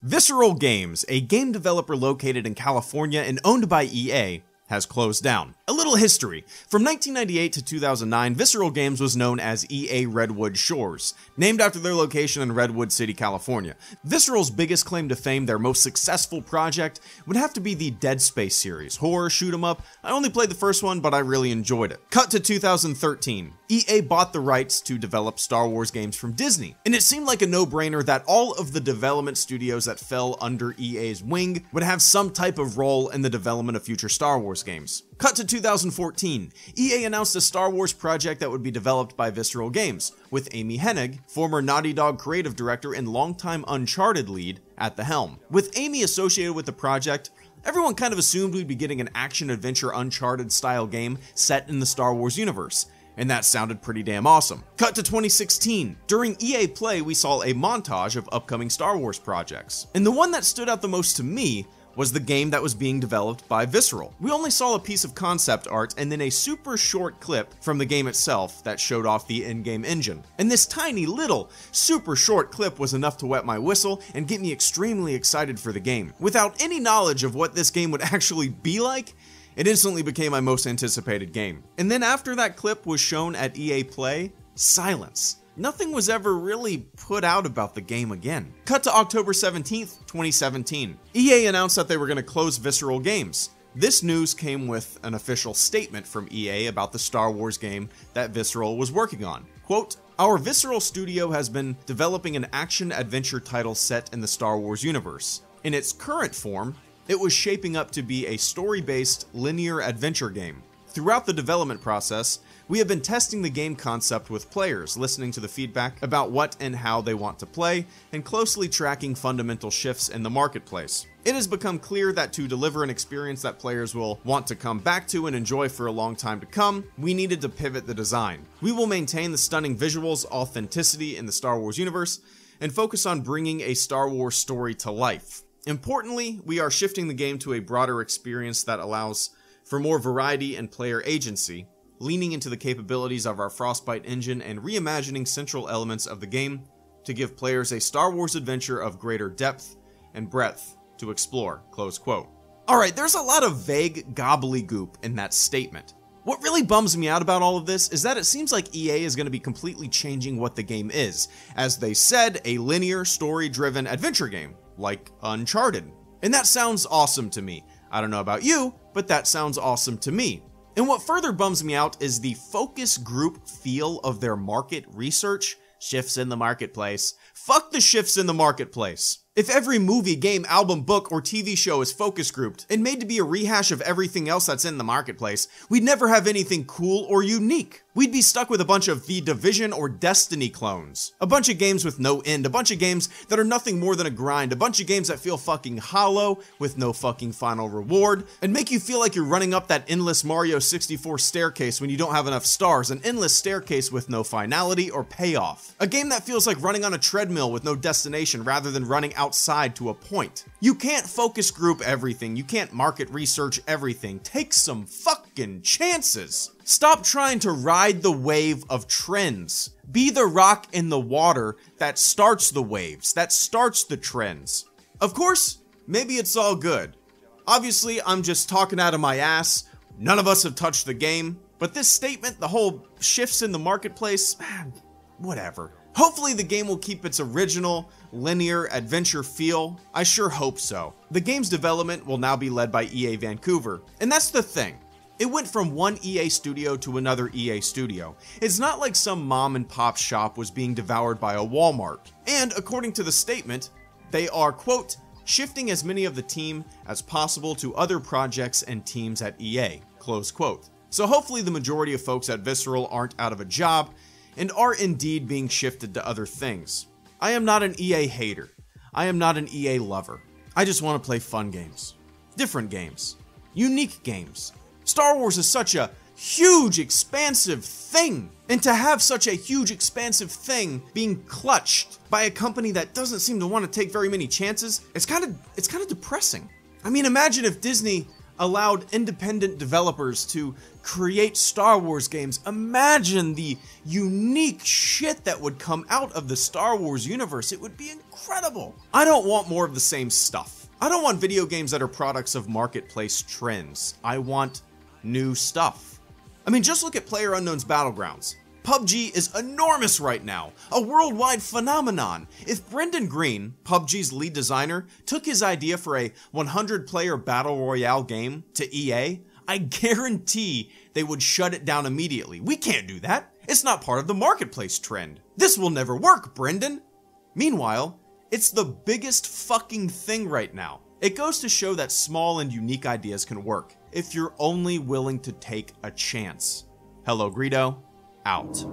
Visceral Games, a game developer located in California and owned by EA, has closed down. A little history. From 1998 to 2009, Visceral Games was known as EA Redwood Shores, named after their location in Redwood City, California. Visceral's biggest claim to fame, their most successful project, would have to be the Dead Space series, horror shoot 'em up. I only played the first one, but I really enjoyed it. Cut to 2013. EA bought the rights to develop Star Wars games from Disney, and it seemed like a no-brainer that all of the development studios that fell under EA's wing would have some type of role in the development of future Star Wars games. Cut to 2014, EA announced a Star Wars project that would be developed by Visceral Games, with Amy Hennig, former Naughty Dog creative director and longtime Uncharted lead, at the helm. With Amy associated with the project, everyone kind of assumed we'd be getting an action-adventure Uncharted-style game set in the Star Wars universe, and that sounded pretty damn awesome. Cut to 2016. During EA Play, we saw a montage of upcoming Star Wars projects, and the one that stood out the most to me was the game that was being developed by Visceral. We only saw a piece of concept art and then a super short clip from the game itself that showed off the in-game engine. And this tiny little, super short clip was enough to wet my whistle and get me extremely excited for the game. Without any knowledge of what this game would actually be like, it instantly became my most anticipated game. And then after that clip was shown at EA Play, silence. Nothing was ever really put out about the game again. Cut to October 17th, 2017. EA announced that they were going to close Visceral Games. This news came with an official statement from EA about the Star Wars game that Visceral was working on. Quote, "Our Visceral studio has been developing an action-adventure title set in the Star Wars universe. In its current form, it was shaping up to be a story-based linear adventure game. Throughout the development process, we have been testing the game concept with players, listening to the feedback about what and how they want to play, and closely tracking fundamental shifts in the marketplace. It has become clear that to deliver an experience that players will want to come back to and enjoy for a long time to come, we needed to pivot the design. We will maintain the stunning visuals, authenticity in the Star Wars universe, and focus on bringing a Star Wars story to life. Importantly, we are shifting the game to a broader experience that allows for more variety and player agency, leaning into the capabilities of our Frostbite engine and reimagining central elements of the game to give players a Star Wars adventure of greater depth and breadth to explore." Close quote. Alright, there's a lot of vague gobbledygook in that statement. What really bums me out about all of this is that it seems like EA is going to be completely changing what the game is. As they said, a linear, story-driven adventure game, like Uncharted. And that sounds awesome to me. I don't know about you, but that sounds awesome to me. And what further bums me out is the focus group feel of their market research. Shifts in the marketplace. Fuck the shifts in the marketplace. If every movie, game, album, book, or TV show is focus grouped and made to be a rehash of everything else that's in the marketplace, we'd never have anything cool or unique. We'd be stuck with a bunch of The Division or Destiny clones. A bunch of games with no end, a bunch of games that are nothing more than a grind, a bunch of games that feel fucking hollow with no fucking final reward, and make you feel like you're running up that endless Mario 64 staircase when you don't have enough stars, an endless staircase with no finality or payoff. A game that feels like running on a treadmill with no destination rather than running outside to a point. You can't focus group everything, you can't market research everything. Take some fucking chances. Stop trying to ride the wave of trends. Be the rock in the water that starts the waves, that starts the trends. Of course, maybe it's all good. Obviously, I'm just talking out of my ass. None of us have touched the game. But this statement, the whole shifts in the marketplace, whatever. Hopefully the game will keep its original, linear adventure feel. I sure hope so. The game's development will now be led by EA Vancouver. And that's the thing. It went from one EA studio to another EA studio. It's not like some mom and pop shop was being devoured by a Walmart. And according to the statement, they are, quote, "shifting as many of the team as possible to other projects and teams at EA," close quote. So hopefully the majority of folks at Visceral aren't out of a job and are indeed being shifted to other things. I am not an EA hater. I am not an EA lover. I just want to play fun games. Different games. Unique games. Star Wars is such a huge, expansive thing. And to have such a huge, expansive thing being clutched by a company that doesn't seem to want to take very many chances, it's kind of depressing. I mean, imagine if Disney allowed independent developers to create Star Wars games. Imagine the unique shit that would come out of the Star Wars universe. It would be incredible. I don't want more of the same stuff. I don't want video games that are products of marketplace trends. I want new stuff. I mean, just look at PlayerUnknown's Battlegrounds. PUBG is enormous right now, a worldwide phenomenon. If Brendan Green, PUBG's lead designer, took his idea for a 100-player battle royale game to EA, I guarantee they would shut it down immediately. We can't do that. It's not part of the marketplace trend. This will never work, Brendan. Meanwhile, it's the biggest fucking thing right now. It goes to show that small and unique ideas can work if you're only willing to take a chance. HelloGreedo, out.